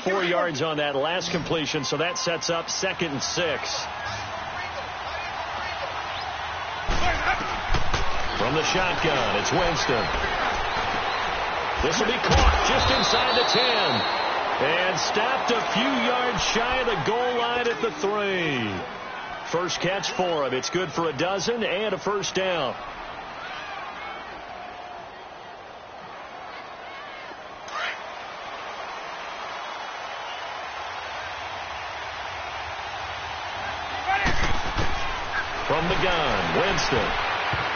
4 yards on that last completion, so that sets up 2nd and 6. From the shotgun, it's Winston. This will be caught just inside the 10. And stopped a few yards shy of the goal line at the 3. First catch for him. It's good for a dozen and a first down. From the gun, Winston.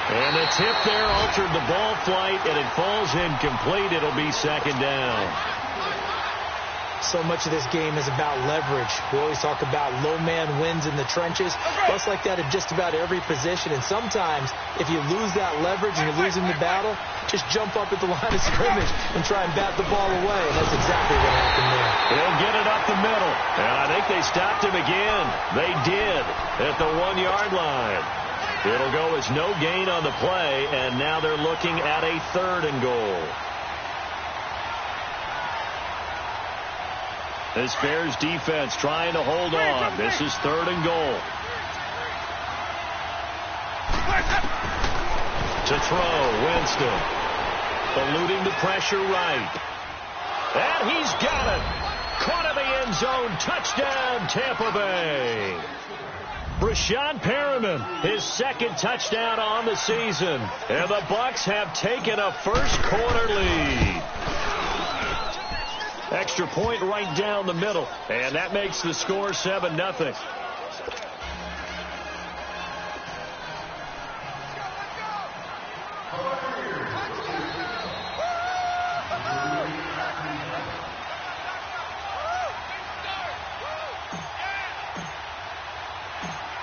And the tip there altered the ball flight, and it falls incomplete. It'll be 2nd down. So much of this game is about leverage. We always talk about low man wins in the trenches. Well, it's like that at just about every position. And sometimes, if you lose that leverage and you're losing the battle, just jump up at the line of scrimmage and try and bat the ball away. And that's exactly what happened there. They'll get it up the middle. And I think they stopped him again. They did at the 1-yard line. It'll go as no gain on the play, and now they're looking at a 3rd and goal. This Bears defense trying to hold on. This is 3rd and goal. To throw, Winston. Eluding the pressure right. And he's got it. Caught in the end zone. Touchdown, Tampa Bay. Brashad Perriman, his 2nd touchdown on the season. And the Bucks have taken a first-quarter lead. Extra point right down the middle. And that makes the score 7-0.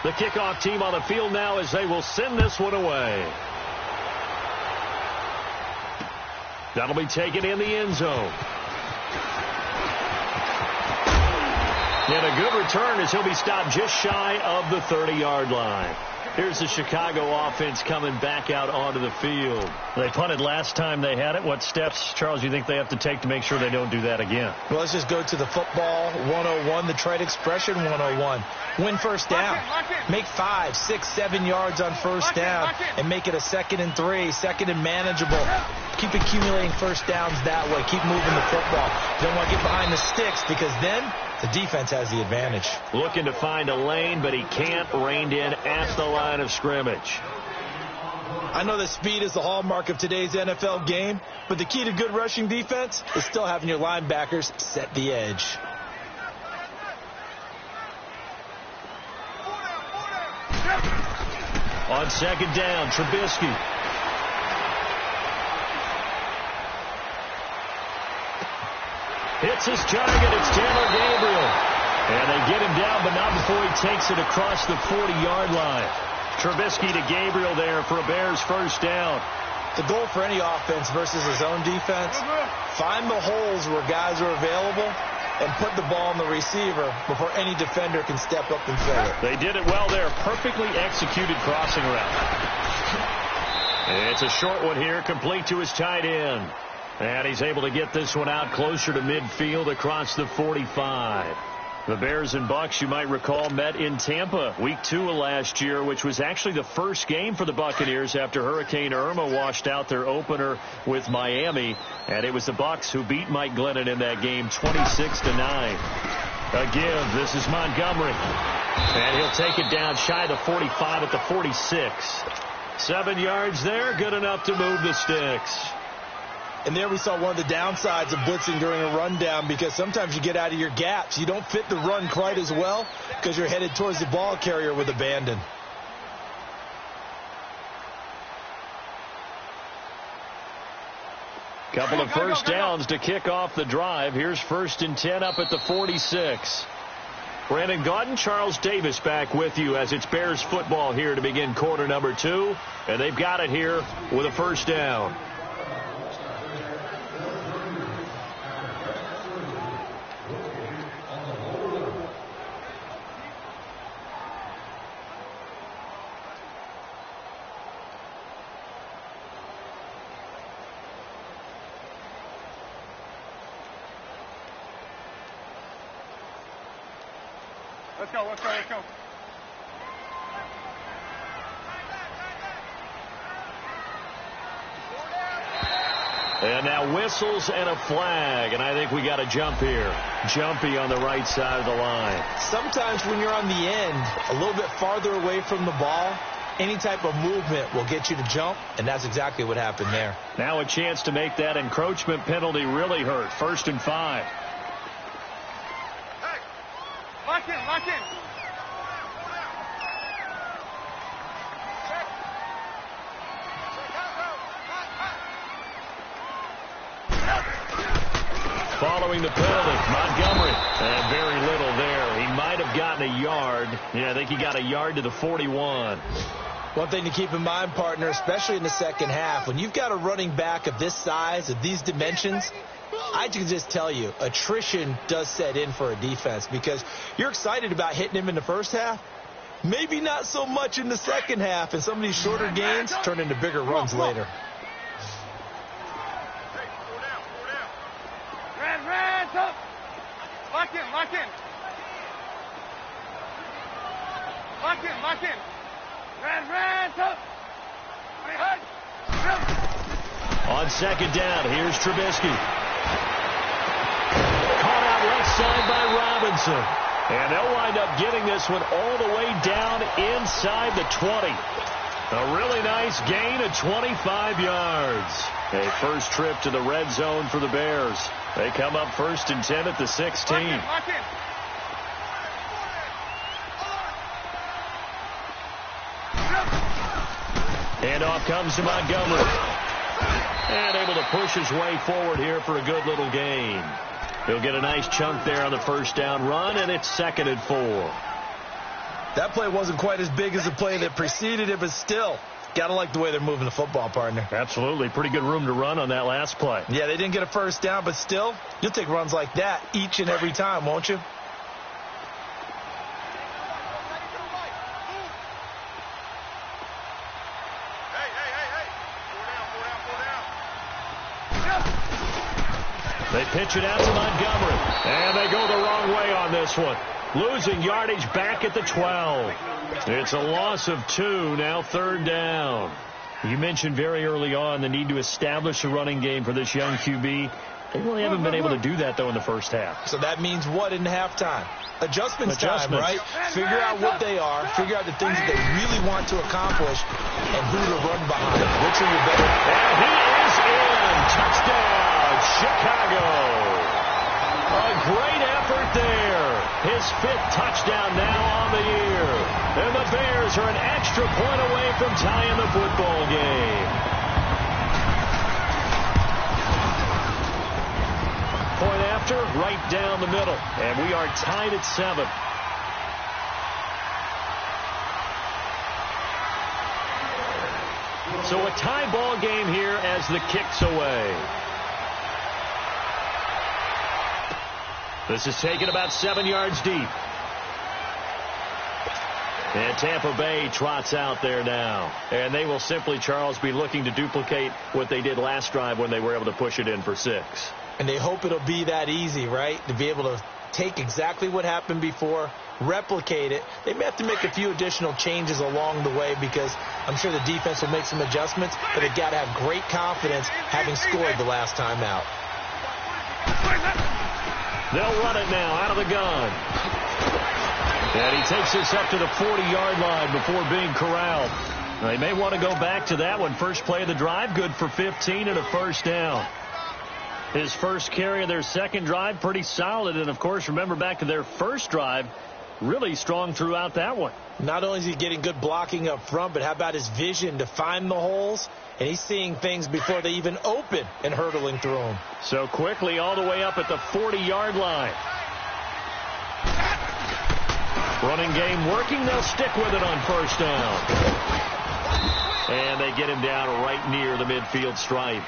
The kickoff team on the field now as they will send this one away. That'll be taken in the end zone. And a good return as he'll be stopped just shy of the 30-yard line. Here's the Chicago offense coming back out onto the field. They punted last time they had it. What steps, Charles, do you think they have to take to make sure they don't do that again? Well, let's just go to the football 101, the trade expression 101. Win first down. Make 5, 6, 7 yards on first down and make it a 2nd and 3, 2nd and manageable. Keep accumulating first downs that way. Keep moving the football. Don't want to get behind the sticks because then the defense has the advantage. Looking to find a lane, but he can't. Reined in at the line of scrimmage. I know that speed is the hallmark of today's NFL game, but the key to good rushing defense is still having your linebackers set the edge. On 2nd down, Trubisky. Hits his target. It's Taylor Gabriel. And they get him down, but not before he takes it across the 40-yard line. Trubisky to Gabriel there for a Bears first down. The goal for any offense versus his own defense, find the holes where guys are available and put the ball on the receiver before any defender can step up and fill it. They did it well there. Perfectly executed crossing route. It's a short one here, complete to his tight end. And he's able to get this one out closer to midfield across the 45. The Bears and Bucks, you might recall, met in Tampa week 2 of last year, which was actually the first game for the Buccaneers after Hurricane Irma washed out their opener with Miami. And it was the Bucks who beat Mike Glennon in that game 26-9. Again, this is Montgomery. And he'll take it down shy of the 45 at the 46. 7 yards there, good enough to move the sticks. And there we saw one of the downsides of blitzing during a rundown, because sometimes you get out of your gaps. You don't fit the run quite as well because you're headed towards the ball carrier with abandon. Couple of first downs to kick off the drive. Here's 1st and 10 up at the 46. Brandon Gaudin, Charles Davis back with you as it's Bears football here to begin quarter number 2. And they've got it here with a first down. Let's go. And now whistles and a flag, and I think we got a jump here. Jumpy on the right side of the line. Sometimes when you're on the end, a little bit farther away from the ball, any type of movement will get you to jump, and that's exactly what happened there. Now a chance to make that encroachment penalty really hurt. 1st and 5. Hey, lock in. Following the penalty, Montgomery. And very little there. He might have gotten a yard. Yeah, I think he got a yard to the 41. One thing to keep in mind, partner, especially in the second half, when you've got a running back of this size, of these dimensions, I can just tell you, attrition does set in for a defense because you're excited about hitting him in the first half. Maybe not so much in the second half, and some of these shorter gains turn into bigger runs later. Lock in. Ran, up. On second down, here's Trubisky. Caught out left side by Robinson. And they'll wind up getting this one all the way down inside the 20. A really nice gain of 25 yards. A first trip to the red zone for the Bears. They come up 1st and 10 at the 16. Lock in. Handoff comes to Montgomery. And able to push his way forward here for a good little gain. He'll get a nice chunk there on the first down run, and it's 2nd and 4. That play wasn't quite as big as the play that preceded it, but still, got to like the way they're moving the football, partner. Absolutely. Pretty good room to run on that last play. Yeah, they didn't get a first down, but still, you'll take runs like that each and every time, won't you? They pitch it out to Montgomery. And they go the wrong way on this one. Losing yardage back at the 12. It's a loss of 2, now 3rd down. You mentioned very early on the need to establish a running game for this young QB. They really haven't been able to do that, though, in the first half. So that means what in halftime? Adjustments time, right? Figure out what they are, figure out the things that they really want to accomplish, and who to run behind. Which are your better? And he is in. Touchdown, Chicago. A great effort there. His 5th touchdown now on the year. And the Bears are an extra point away from tying the football game. Point after, right down the middle. And we are tied at 7. So a tie ball game here as the kick's away. This is taken about 7 yards deep. And Tampa Bay trots out there now. And they will simply, Charles, be looking to duplicate what they did last drive when they were able to push it in for 6. And they hope it'll be that easy, right? To be able to take exactly what happened before, replicate it. They may have to make a few additional changes along the way because I'm sure the defense will make some adjustments, but they've got to have great confidence having scored the last time out. They'll run it now out of the gun. And he takes this up to the 40-yard line before being corralled. They may want to go back to that one. First play of the drive, good for 15 and a first down. His first carry of their second drive, pretty solid. And, of course, remember back to their first drive, really strong throughout that one. Not only is he getting good blocking up front, but how about his vision to find the holes? And he's seeing things before they even open and hurtling through them. So quickly all the way up at the 40-yard line. Running game working. They'll stick with it on first down. And they get him down right near the midfield stripe.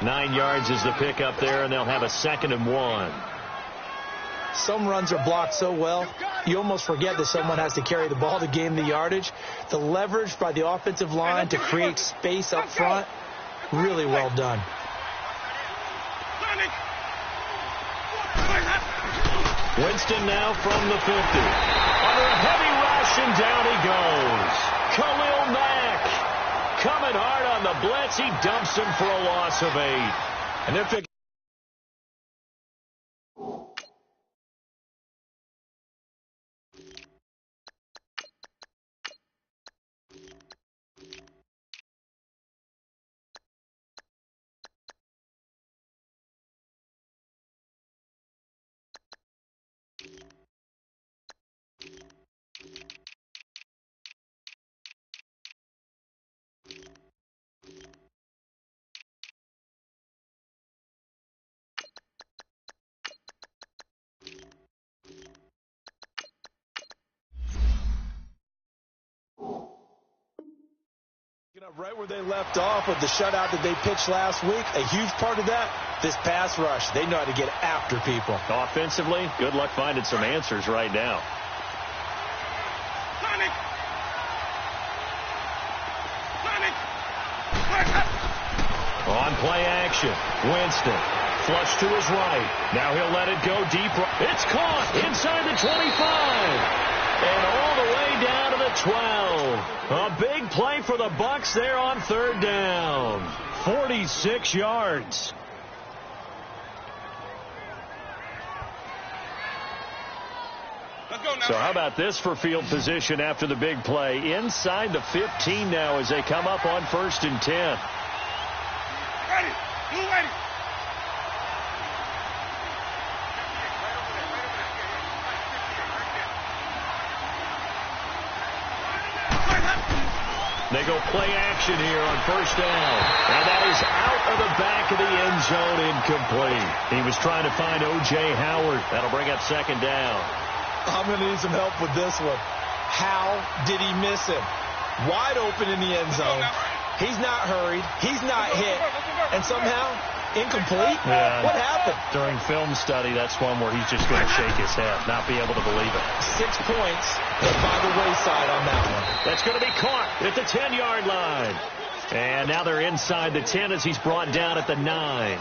9 yards is the pickup there, and they'll have a 2nd and 1. Some runs are blocked so well, you almost forget that someone has to carry the ball to gain the yardage. The leverage by the offensive line to create space up front, really well done. Winston now from the 50. Under a heavy rush, and down he goes. Khalil Mack coming hard on the blitz. He dumps him for a loss of 8. And they're picking. Right where they left off with the shutout that they pitched last week, a huge part of that, this pass rush. They know how to get after people. Offensively, good luck finding some answers right now. On play action, Winston. Flush to his right. Now he'll let it go deep. It's caught inside the 25. And all the way down to the 12. A big play for the Bucks there on third down. 46 yards. Let's go now. So how about this for field position after the big play? Inside the 15 now as they come up on 1st and 10. Ready. You ready. They go play action here on 1st down. And that is out of the back of the end zone, incomplete. He was trying to find O.J. Howard. That'll bring up 2nd down. I'm going to need some help with this one. How did he miss him? Wide open in the end zone. He's not hurried. He's not hit. And somehow, incomplete? Yeah. What happened? During film study, that's one where he's just going to shake his head, not be able to believe it. 6 points, but by the wayside on that one. That's going to be caught at the 10-yard line. And now they're inside the 10 as he's brought down at the 9.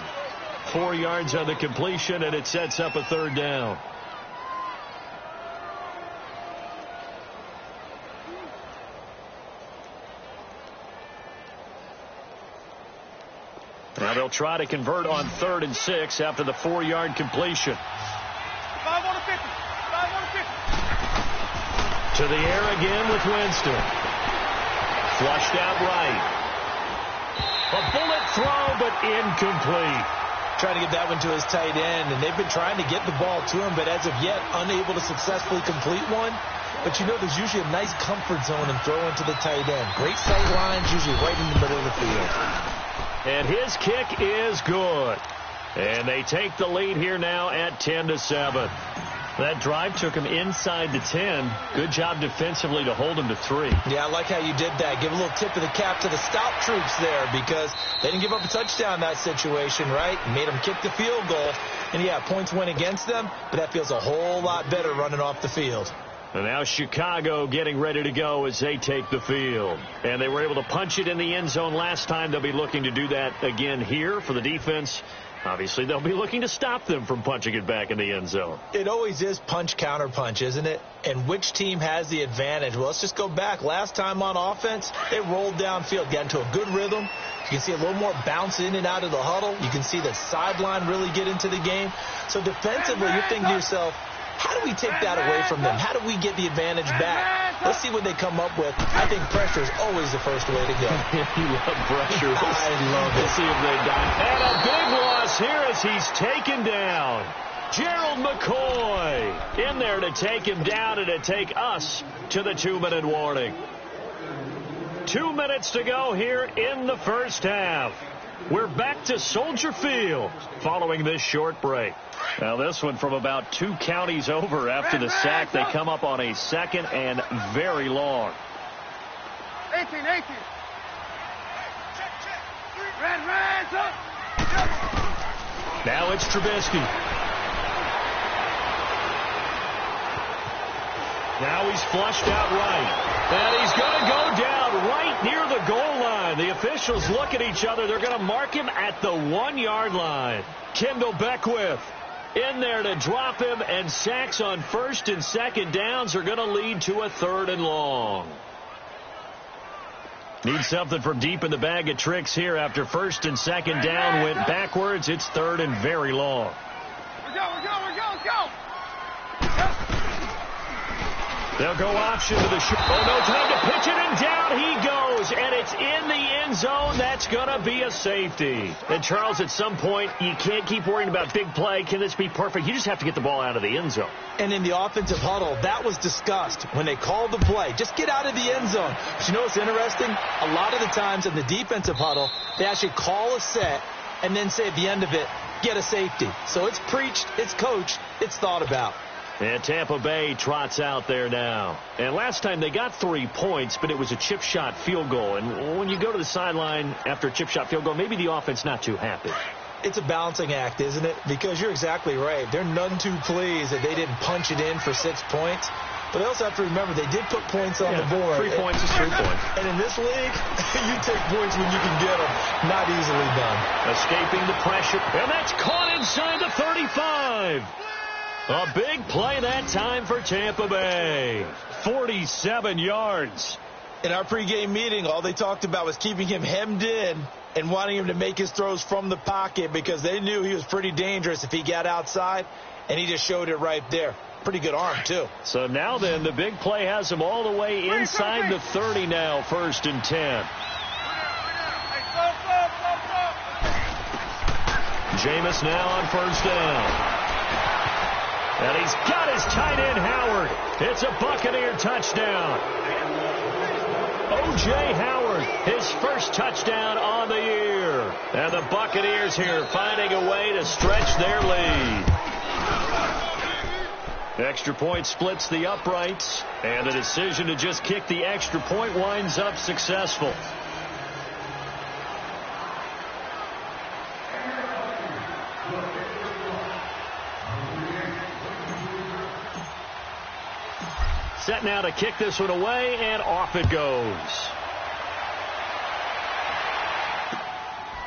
4 yards on the completion, and it sets up a 3rd down. Now they'll try to convert on 3rd and 6 after the 4-yard completion. 5 on the 50. 5 on the 50. To the air again with Winston. Flushed out right. A bullet throw, but incomplete. Trying to get that one to his tight end, and they've been trying to get the ball to him, but as of yet, unable to successfully complete one. But you know, there's usually a nice comfort zone in throwing to the tight end. Great sight lines, usually right in the middle of the field. And his kick is good. And they take the lead here now at 10-7. That drive took him inside the 10. Good job defensively to hold him to 3. Yeah, I like how you did that. Give a little tip of the cap to the stop troops there because they didn't give up a touchdown in that situation, right? Made them kick the field goal. And, yeah, points went against them, but that feels a whole lot better running off the field. And now Chicago getting ready to go as they take the field. And they were able to punch it in the end zone last time. They'll be looking to do that again here for the defense. Obviously, they'll be looking to stop them from punching it back in the end zone. It always is punch, counter punch, isn't it? And which team has the advantage? Well, let's just go back. Last time on offense, they rolled downfield, got into a good rhythm. You can see a little more bounce in and out of the huddle. You can see the sideline really get into the game. So defensively, you're thinking to yourself, how do we take that away from them? How do we get the advantage back? Let's see what they come up with. I think pressure is always the first way to go. You love pressure. I love it. Let's see if they die. And a big loss here as he's taken down. Gerald McCoy in there to take him down and to take us to the 2-minute warning. 2 minutes to go here in the first half. We're back to Soldier Field following this short break. Now this one from about 2 counties over after the sack. They come up on a 2nd and very long. 18. Red, up. Now it's Trubisky. Now he's flushed out right. And he's going to go down right near the goal line. The officials look at each other. They're going to mark him at the 1-yard line. Kendall Beckwith In there to drop him, and sacks on first and second downs are going to lead to a 3rd and long. Need something from deep in the bag of tricks here after first and second down went backwards. It's 3rd and very long. We're go. They'll go option to the short. Oh, no time to pitch it, and down he goes, and it's in the end zone. That's going to be a safety. And, Charles, at some point, you can't keep worrying about big play. Can this be perfect? You just have to get the ball out of the end zone. And in the offensive huddle, that was discussed when they called the play. Just get out of the end zone. But you know what's interesting? A lot of the times in the defensive huddle, they actually call a set and then say at the end of it, get a safety. So it's preached, it's coached, it's thought about. And Tampa Bay trots out there now. And last time they got 3 points, but it was a chip shot field goal. And when you go to the sideline after a chip shot field goal, maybe the offense not too happy. It's a balancing act, isn't it? Because you're exactly right. They're none too pleased that they didn't punch it in for 6 points. But they also have to remember they did put points on the board. 3 points is 3 points. And in this league, you take points when you can get them. Not easily done. Escaping the pressure. And that's caught inside the 35. A big play that time for Tampa Bay. 47 yards. In our pregame meeting, all they talked about was keeping him hemmed in and wanting him to make his throws from the pocket because they knew he was pretty dangerous if he got outside, and he just showed it right there. Pretty good arm, too. So now then, the big play has him all the way inside the 30 now, 1st and 10. Jameis now on 1st down. And he's got his tight end, Howard. It's a Buccaneer touchdown. O.J. Howard, his first touchdown on the year. And the Buccaneers here finding a way to stretch their lead. Extra point splits the uprights. And the decision to just kick the extra point winds up successful. Set now to kick this one away, and off it goes.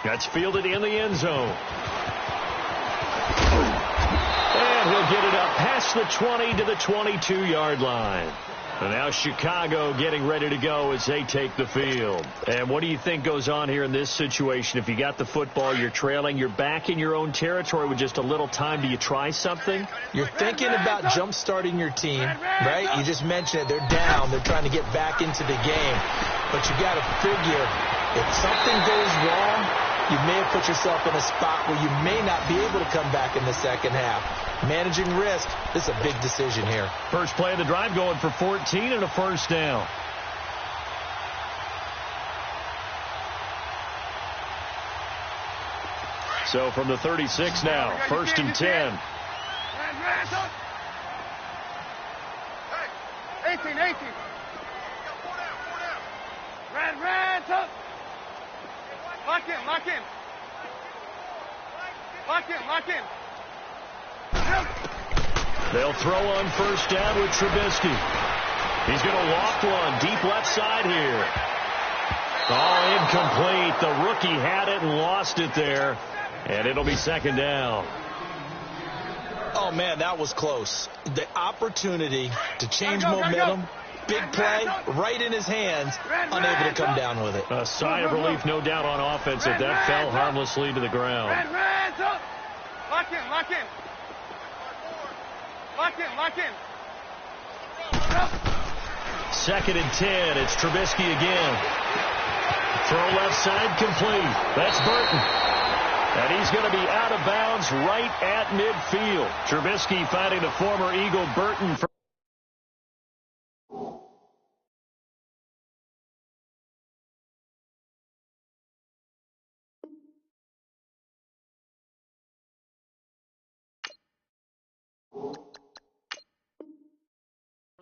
That's fielded in the end zone. And he'll get it up past the 20 to the 22-yard line. And now Chicago getting ready to go as they take the field. And what do you think goes on here in this situation? If you got the football, you're trailing, you're back in your own territory with just a little time. Do you try something? You're thinking about jump-starting your team, right? You just mentioned it. They're down. They're trying to get back into the game. But you got to figure if something goes wrong, you may have put yourself in a spot where you may not be able to come back in the second half. Managing risk, this is a big decision here. First play of the drive going for 14 and a 1st down. So from the 36 now, 1st and 10. 18. Lock in. They'll throw on 1st down with Trubisky. He's going to loft one deep left side here. Oh, incomplete. The rookie had it and lost it there. And it'll be 2nd down. Oh, man, that was close. The opportunity to change momentum, big play, right in his hands, unable to come down with it. A sigh of relief, no doubt, on offense if that fell harmlessly to the ground. Lock in. 2nd and 10. It's Trubisky again. Throw left side complete. That's Burton. And he's going to be out of bounds right at midfield. Trubisky finding the former Eagle Burton for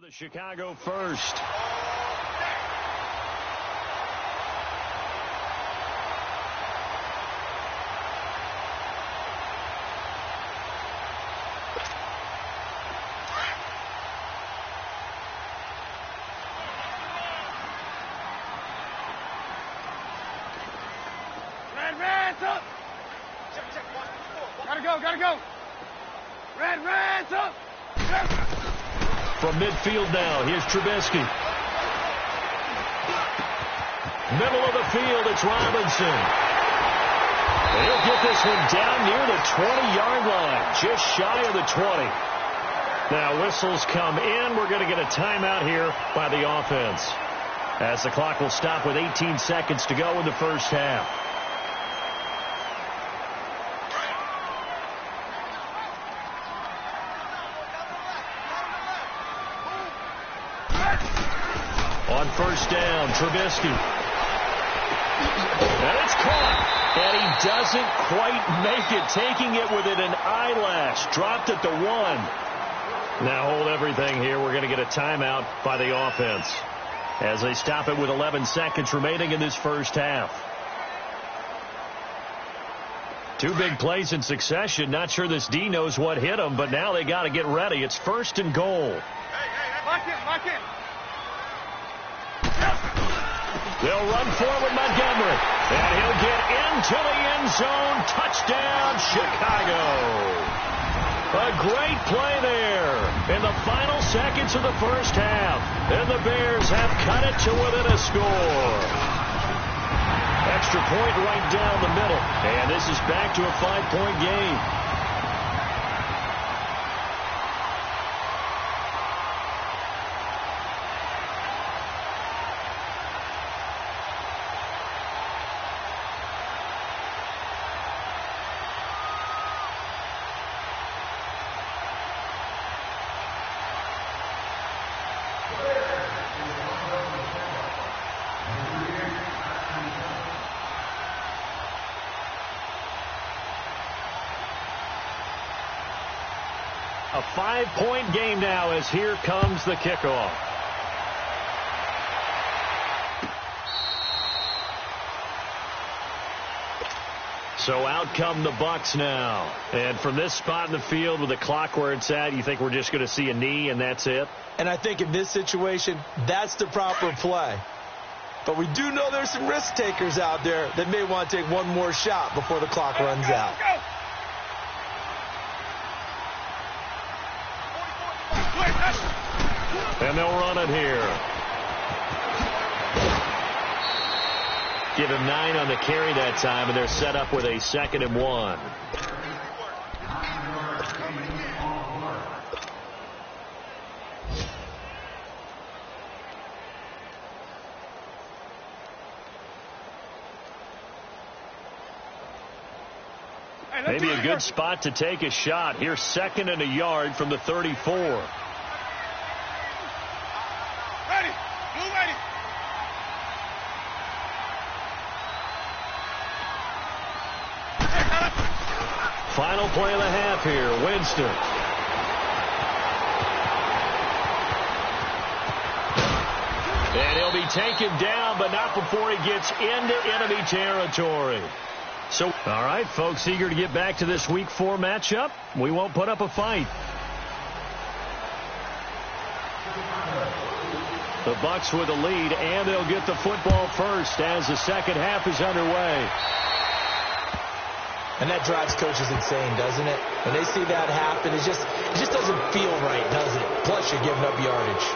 the Chicago first. Gotta go. Red, up. From midfield now, here's Trubisky. Middle of the field, it's Robinson. He'll get this one down near the 20-yard line, just shy of the 20. Now whistles come in. We're going to get a timeout here by the offense, as the clock will stop with 18 seconds to go in the first half. On first down, Trubisky. And it's caught. And he doesn't quite make it, taking it within an eyelash. Dropped at the 1. Now hold everything here. We're going to get a timeout by the offense, as they stop it with 11 seconds remaining in this first half. Two big plays in succession. Not sure this D knows what hit him, but now they got to get ready. It's first and goal. Lock in. They'll run forward Montgomery, and he'll get into the end zone. Touchdown, Chicago. A great play there in the final seconds of the first half, and the Bears have cut it to within a score. Extra point right down the middle, and this is back to a 5-point game. A 5-point game now, as here comes the kickoff. So out come the Bucks now. And from this spot in the field with the clock where it's at, you think we're just going to see a knee and that's it? And I think in this situation, that's the proper play. But we do know there's some risk takers out there that may want to take one more shot before the clock runs out. And they'll run it here. Give him 9 on the carry that time, and they're set up with a 2nd and 1. Maybe a good spot to take a shot. Here's 2nd and a yard from the 34. Ready. Blue ready. Final play of the half here. Winston. And he'll be taken down, but not before he gets into enemy territory. So, all right, folks, eager to get back to this Week 4 matchup. We won't put up a fight. The Bucks with the lead, and they'll get the football first as the second half is underway. And that drives coaches insane, doesn't it? When they see that happen, it just doesn't feel right, does it? Plus, you're giving up yardage.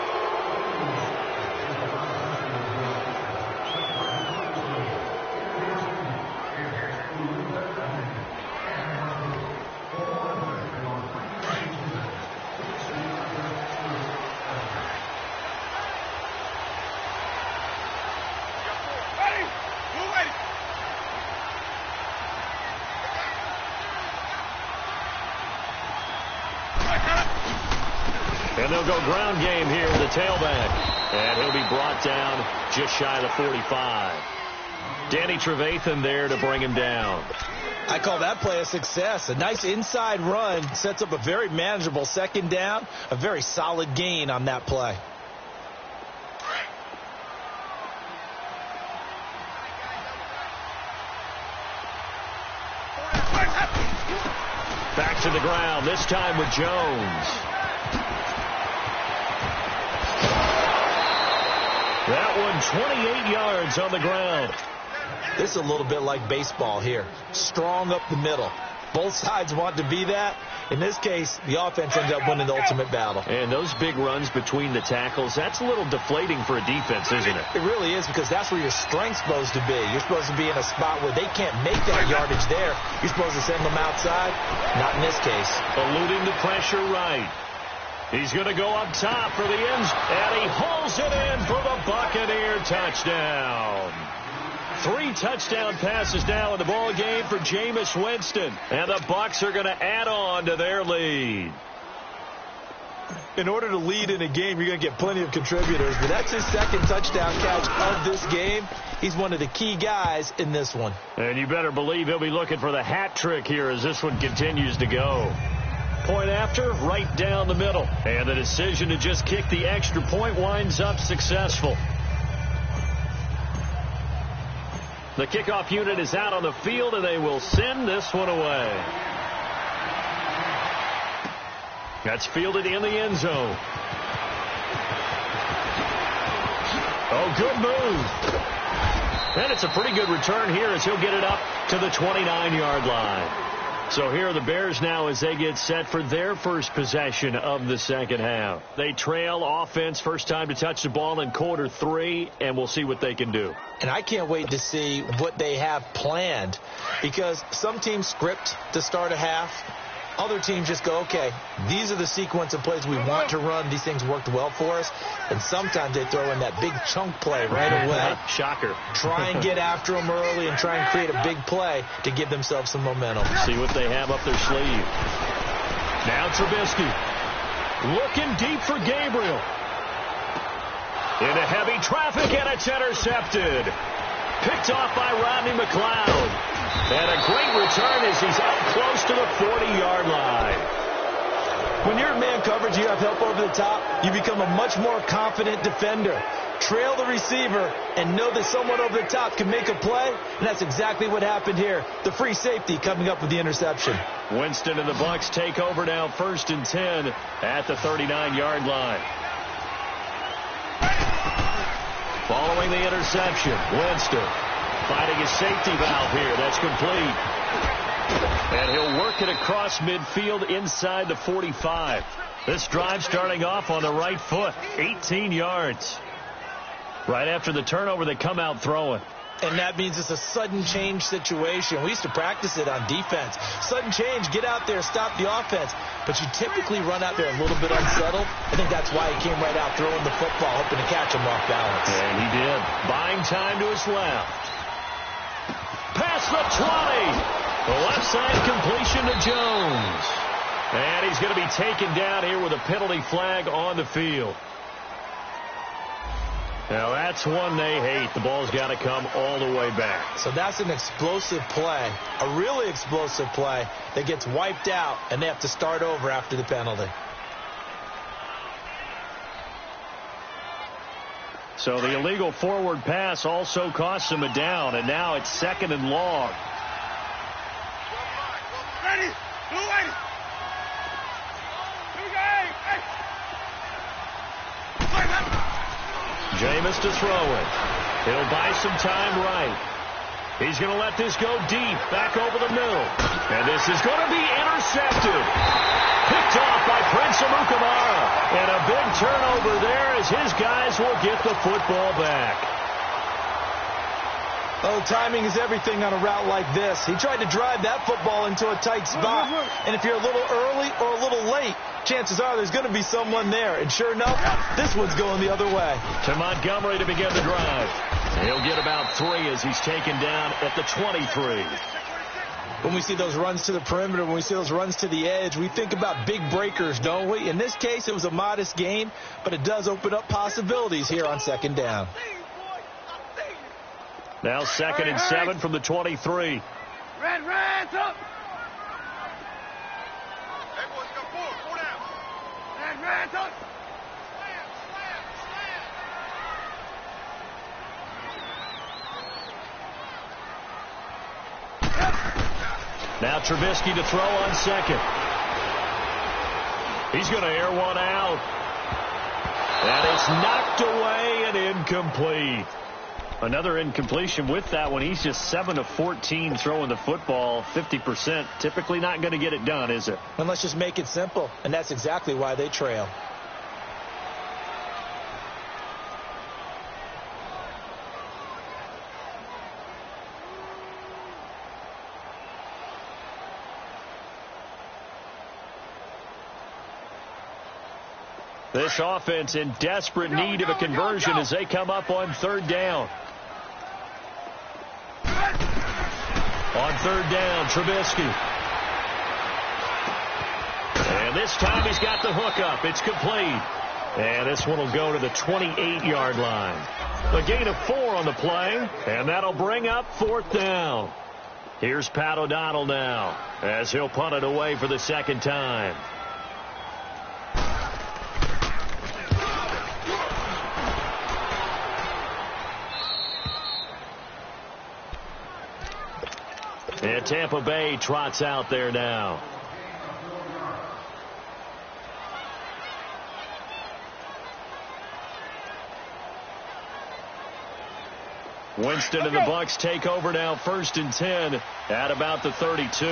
And they'll go ground game here with the tailback. And he'll be brought down just shy of the 45. Danny Trevathan there to bring him down. I call that play a success. A nice inside run sets up a very manageable 2nd down. A very solid gain on that play. Back to the ground, this time with Jones. That one 28 yards on the ground. This is a little bit like baseball here. Strong up the middle. Both sides want to be that. In this case, the offense ends up winning the ultimate battle. And those big runs between the tackles, that's a little deflating for a defense, isn't it? It really is, because that's where your strength's supposed to be. You're supposed to be in a spot where they can't make that yardage there. You're supposed to send them outside. Not in this case. Eluding the pressure right. He's going to go up top for the ends, and he hauls it in for the Buccaneer touchdown. 3 touchdown passes now in the ball game for Jameis Winston, and the Bucs are going to add on to their lead. In order to lead in a game, you're going to get plenty of contributors, but that's his second touchdown catch of this game. He's one of the key guys in this one. And you better believe he'll be looking for the hat trick here as this one continues to go. Point after, right down the middle. And the decision to just kick the extra point winds up successful. The kickoff unit is out on the field, and they will send this one away. That's fielded in the end zone. Oh, good move. And it's a pretty good return here as he'll get it up to the 29-yard line. So here are the Bears now as they get set for their first possession of the second half. They trail offense, first time to touch the ball in quarter 3, and we'll see what they can do. And I can't wait to see what they have planned, because some teams script to start a half. Other teams just go, okay, these are the sequence of plays we want to run. These things worked well for us. And sometimes they throw in that big chunk play right away. Shocker. Try and get after them early and try and create a big play to give themselves some momentum. See what they have up their sleeve. Now Trubisky. Looking deep for Gabriel. Into heavy traffic, and it's intercepted. Picked off by Rodney McLeod. And a great return as he's up close to the 40-yard line. When you're in man coverage, you have help over the top, you become a much more confident defender. Trail the receiver and know that someone over the top can make a play, and that's exactly what happened here. The free safety coming up with the interception. Winston and the Bucs take over now, 1st and 10 at the 39-yard line. Following the interception, Winston finding his safety valve here. That's complete. And he'll work it across midfield inside the 45. This drive starting off on the right foot, 18 yards. Right after the turnover, they come out throwing. And that means it's a sudden change situation. We used to practice it on defense. Sudden change, get out there, stop the offense. But you typically run out there a little bit unsettled. I think that's why he came right out throwing the football, hoping to catch him off balance. And he did. Buying time to his left. Past the 20. The left side completion to Jones. And he's going to be taken down here with a penalty flag on the field. Now that's one they hate. The ball's got to come all the way back. So that's an explosive play, a really explosive play that gets wiped out, and they have to start over after the penalty. So the illegal forward pass also costs him a down, and now it's 2nd and long. Ready? Blue lady. Jameis to throw it. He'll buy some time right. He's going to let this go deep, back over the middle. And this is going to be intercepted. Picked off by Prince Amukamara. And a big turnover there as his guys will get the football back. Oh, timing is everything on a route like this. He tried to drive that football into a tight spot. And if you're a little early or a little late, chances are there's going to be someone there. And sure enough, this one's going the other way. To Montgomery to begin the drive. He'll get about 3 as he's taken down at the 23. When we see those runs to the perimeter, when we see those runs to the edge, we think about big breakers, don't we? In this case, it was a modest gain, but it does open up possibilities here on 2nd down. Now 2nd and 7 from the 23. Red, up. Hey, boys, you got 4 down. Red, up. Now Trubisky to throw on 2nd. He's going to air one out. And it's knocked away and incomplete. Another incompletion with that one. He's just 7 of 14 throwing the football, 50%. Typically not going to get it done, is it? And let's just make it simple, and that's exactly why they trail. This offense in desperate need of a conversion as they come up on third down. On third down, Trubisky. And this time he's got the hook up. It's complete. And this one will go to the 28-yard line. A gain of 4 on the play, and that'll bring up fourth down. Here's Pat O'Donnell now as he'll punt it away for the second time. And Tampa Bay trots out there now. Winston and the Bucks take over now, 1st and 10 at about the 32.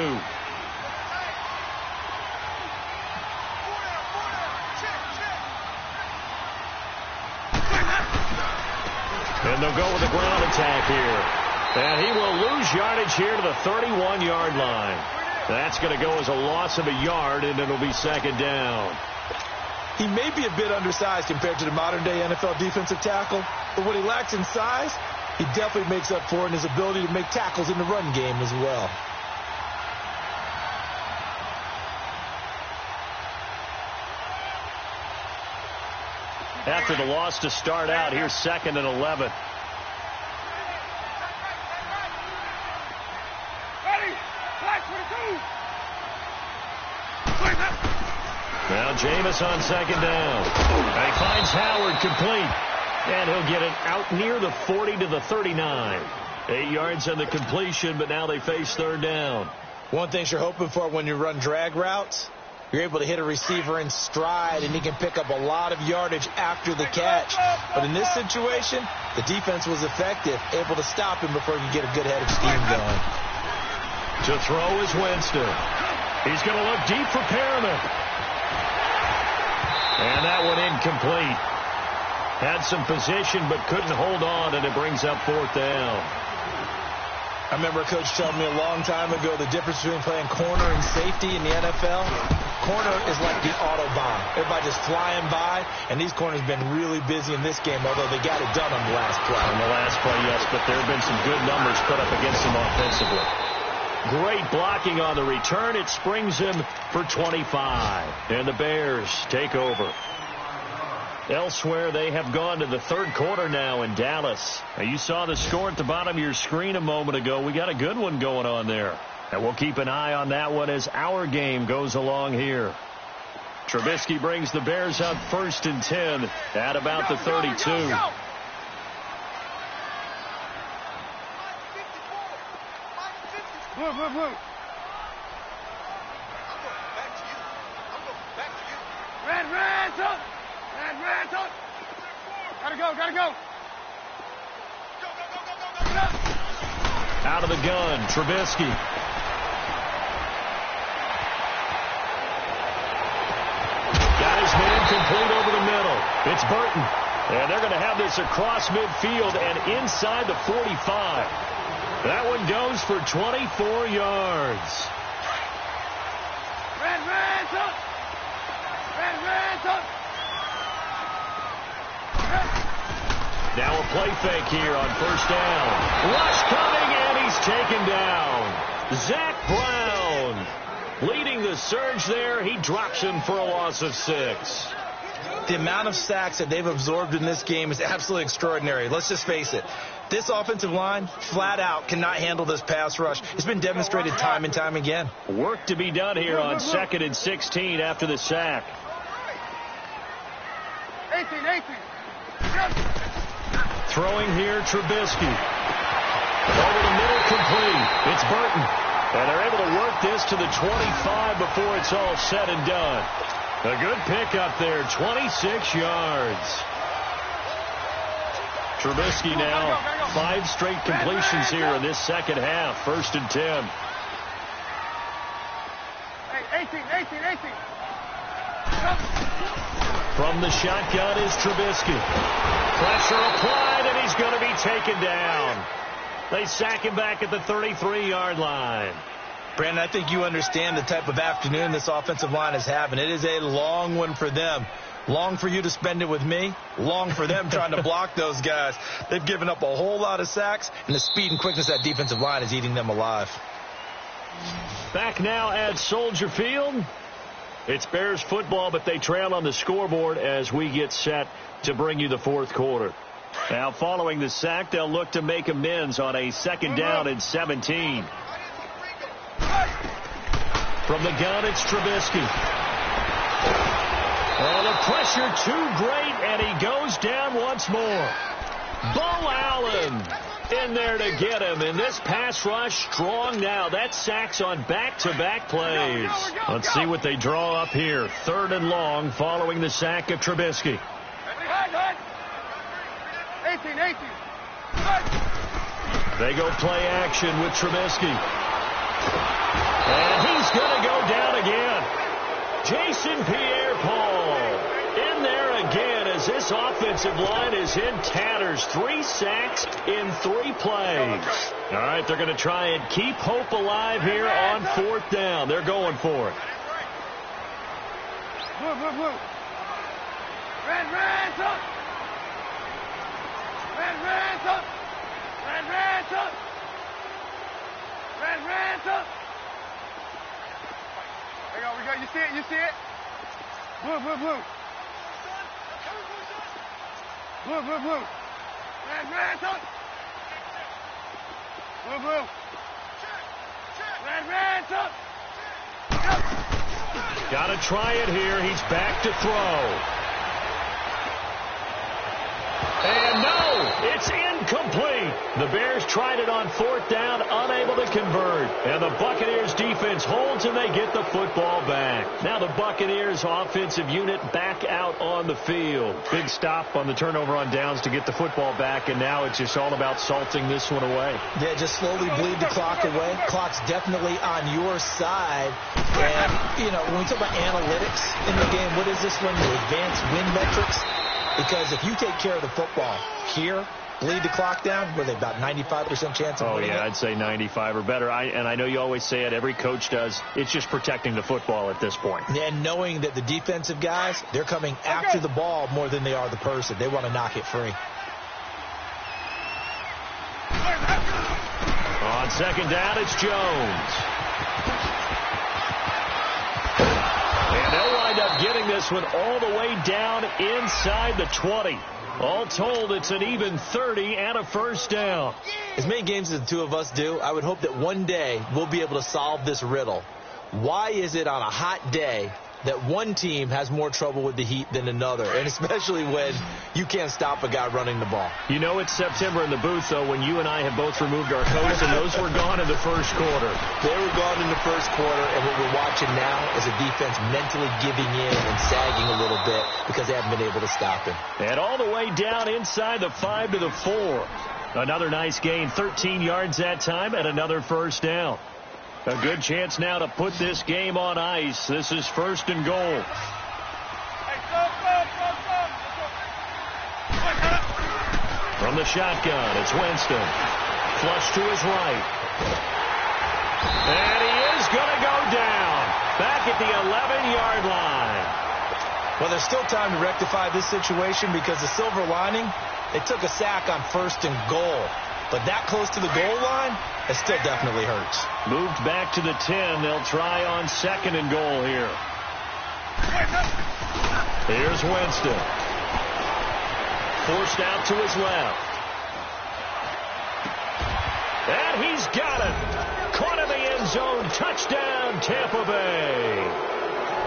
And they'll go with the ground attack here. And he will lose yardage here to the 31-yard line. That's going to go as a loss of a yard, and it'll be second down. He may be a bit undersized compared to the modern-day NFL defensive tackle, but what he lacks in size, he definitely makes up for it in his ability to make tackles in the run game as well. After the loss to start out, here's 2nd and 11. Now Jameis on second down. And he finds Howard complete. And he'll get it out near the 40 to the 39. 8 yards on the completion, but now they face third down. One thing you're hoping for when you run drag routes, you're able to hit a receiver in stride, and he can pick up a lot of yardage after the catch. But in this situation, the defense was effective, able to stop him before he could get a good head of steam going. To throw is Winston. He's going to look deep for Perriman. And that one incomplete. Had some position but couldn't hold on, and it brings up fourth down. I remember a coach telling me a long time ago the difference between playing corner and safety in the NFL. Corner is like the Autobahn. Everybody just flying by, and these corners have been really busy in this game, although they got it done on the last play. On the last play, yes, but there have been some good numbers put up against them offensively. Great blocking on the return. It springs him for 25. And the Bears take over. Elsewhere, they have gone to the third quarter now in Dallas. Now, you saw the score at the bottom of your screen a moment ago. We got a good one going on there. And we'll keep an eye on that one as our game goes along here. Trubisky brings the Bears up 1st and 10 at about the 32. Blue. I'm going back to you. Red, up. Red, up. Gotta go. Go. Out of the gun, Trubisky. Got his man complete over the middle. It's Burton. And they're going to have this across midfield and inside the 45. That one goes for 24 yards. Red, up. Red, up. Now a play fake here on first down. Rush coming, and he's taken down. Zach Brown leading the surge there. He drops him for a loss of 6. The amount of sacks that they've absorbed in this game is absolutely extraordinary. Let's just face it. This offensive line, flat out, cannot handle this pass rush. It's been demonstrated time and time again. Work to be done here on 2nd and 16 after the sack. 18. Throwing here, Trubisky. Over the middle, complete. It's Burton. And they're able to work this to the 25 before it's all said and done. A good pickup there, 26 yards. Trubisky now 5 straight completions here in this second half. 1st and 10. Hey, 18. From the shotgun is Trubisky. Pressure applied, and he's going to be taken down. They sack him back at the 33-yard line. Brandon, I think you understand the type of afternoon this offensive line is having. It is a long one for them. Long for you to spend it with me. Long for them trying to block those guys. They've given up a whole lot of sacks, and the speed and quickness of that defensive line is eating them alive. Back now at Soldier Field. It's Bears football, but they trail on the scoreboard as we get set to bring you the 4th quarter. Now, following the sack, they'll look to make amends on a 2nd down and 17. From the gun, it's Trubisky. Oh, the pressure too great, and he goes down once more. Bo Allen in there to get him, and this pass rush strong now. That sacks on back-to-back plays. Let's see what they draw up here. 3rd and long following the sack of Trubisky. 18. They go play action with Trubisky. And he's going to go down again. Jason Pierre-Paul in there again as this offensive line is in tatters. 3 sacks in 3 plays. All right, they're going to try and keep hope alive here on 4th down. They're going for it. Blue. Red up. Red up. There we go. You see it? Blue. Blue. Red up. Blue. Red up. Got to try it here. He's back to throw. And no, it's incomplete. The Bears tried it on 4th down, unable to convert. And the Buccaneers defense holds, and they get the football back. Now the Buccaneers offensive unit back out on the field. Big stop on the turnover on downs to get the football back, and now it's just all about salting this one away. Yeah, just slowly bleed the clock away. Clock's definitely on your side. And, you know, when we talk about analytics in the game, what is this one? The advanced win metrics? Because if you take care of the football here, bleed the clock down, with about 95% chance of winning it. I'd say 95 or better. And I know you always say it, every coach does. It's just protecting the football at this point. And knowing that the defensive guys, they're coming after the ball more than they are the person. They want to knock it free. On 2nd down, it's Jones. And they'll wind up getting this one all the way down inside the 20. All told, it's an even 30 and a 1st down. As many games as the two of us do, I would hope that one day we'll be able to solve this riddle. Why is it on a hot day that one team has more trouble with the heat than another, and especially when you can't stop a guy running the ball? You know it's September in the booth, though, when you and I have both removed our coats, and those were gone in the 1st quarter. They were gone in the 1st quarter, and what we're watching now is a defense mentally giving in and sagging a little bit because they haven't been able to stop him. And all the way down inside the 5 to the 4. Another nice gain, 13 yards that time, and another 1st down. A good chance now to put this game on ice. This is 1st and goal. From the shotgun, it's Winston. Flush to his right. And he is going to go down. Back at the 11-yard line. Well, there's still time to rectify this situation because the silver lining, they took a sack on 1st and goal. But that close to the goal line, it still definitely hurts. Moved back to the 10. They'll try on 2nd and goal here. Here's Winston. Forced out to his left. And he's got it. Caught in the end zone. Touchdown, Tampa Bay.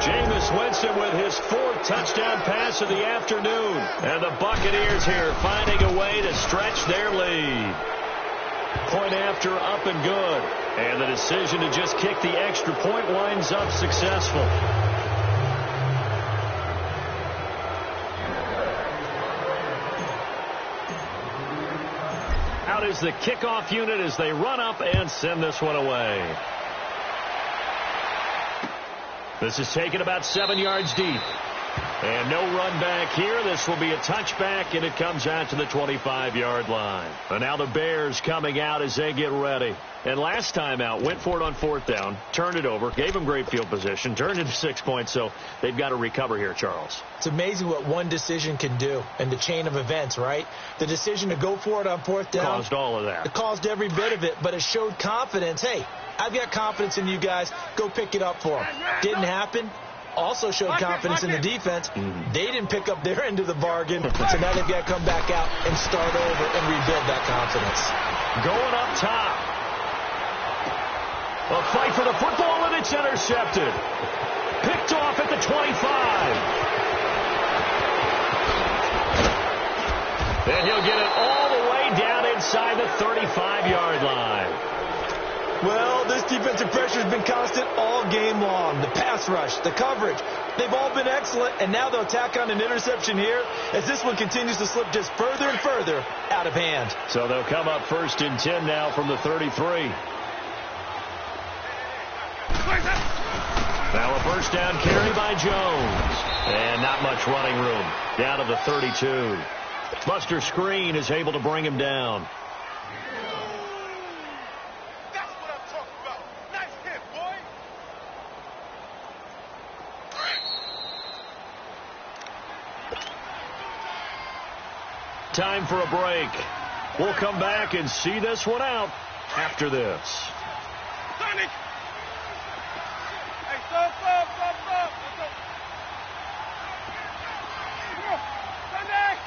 Jameis Winston with his 4th touchdown pass of the afternoon. And the Buccaneers here finding a way to stretch their lead. Point after, up and good. And the decision to just kick the extra point winds up successful. Out the kickoff unit as they run up and send this one away. This is taken about 7 yards deep. And no run back here. This will be a touchback, and it comes out to the 25-yard line. And now the Bears coming out as they get ready. And last time out, went for it on 4th down, turned it over, gave them great field position, turned it to 6 points, so they've got to recover here, Charles. It's amazing what one decision can do in the chain of events, right? The decision to go for it on 4th down. Caused all of that. It caused every bit of it, but it showed confidence. Hey, I've got confidence in you guys. Go pick it up for them. Didn't happen. Also showed confidence in the defense. They didn't pick up their end of the bargain, so now they've got to come back out and start over and rebuild that confidence. Going up top. A fight for the football, and it's intercepted. Picked off at the 25. And he'll get it all the way down inside the 35-yard line. Well, this defensive pressure has been constant all game long. The pass rush, the coverage, they've all been excellent, and now they'll tack on an interception here as this one continues to slip just further and further out of hand. So they'll come up 1st and 10 now from the 33. Now a 1st down carry by Jones. And not much running room. Down to the 32. Buster Screen is able to bring him down. Time for a break. We'll come back and see this one out after this. Sonic! Hey, stop. Come on, Sunday!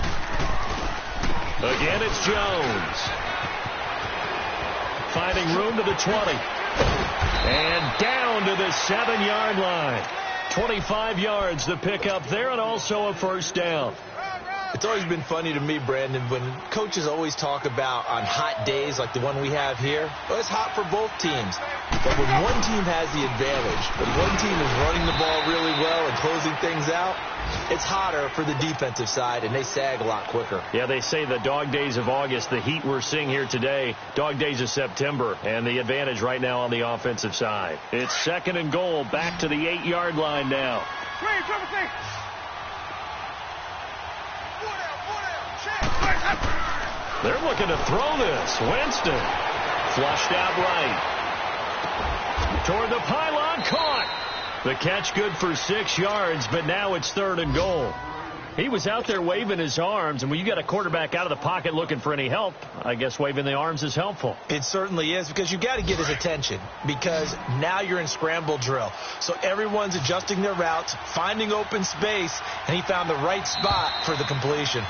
Again, it's Jones. Finding room to the 20. And down to the 7-yard line. 25 yards the pickup there, and also a 1st down. It's always been funny to me, Brandon, when coaches always talk about on hot days like the one we have here. Well, it's hot for both teams. But when one team has the advantage, when one team is running the ball really well and closing things out, it's hotter for the defensive side, and they sag a lot quicker. Yeah, they say the dog days of August, the heat we're seeing here today, dog days of September, and the advantage right now on the offensive side. It's 2nd and goal, back to the 8-yard line now. They're looking to throw this. Winston flushed out right. Toward the pylon, caught. The catch good for 6 yards, but now it's 3rd and goal. He was out there waving his arms, and when you got a quarterback out of the pocket looking for any help, I guess waving the arms is helpful. It certainly is, because you got to get his attention, because now you're in scramble drill. So everyone's adjusting their routes, finding open space, and he found the right spot for the completion.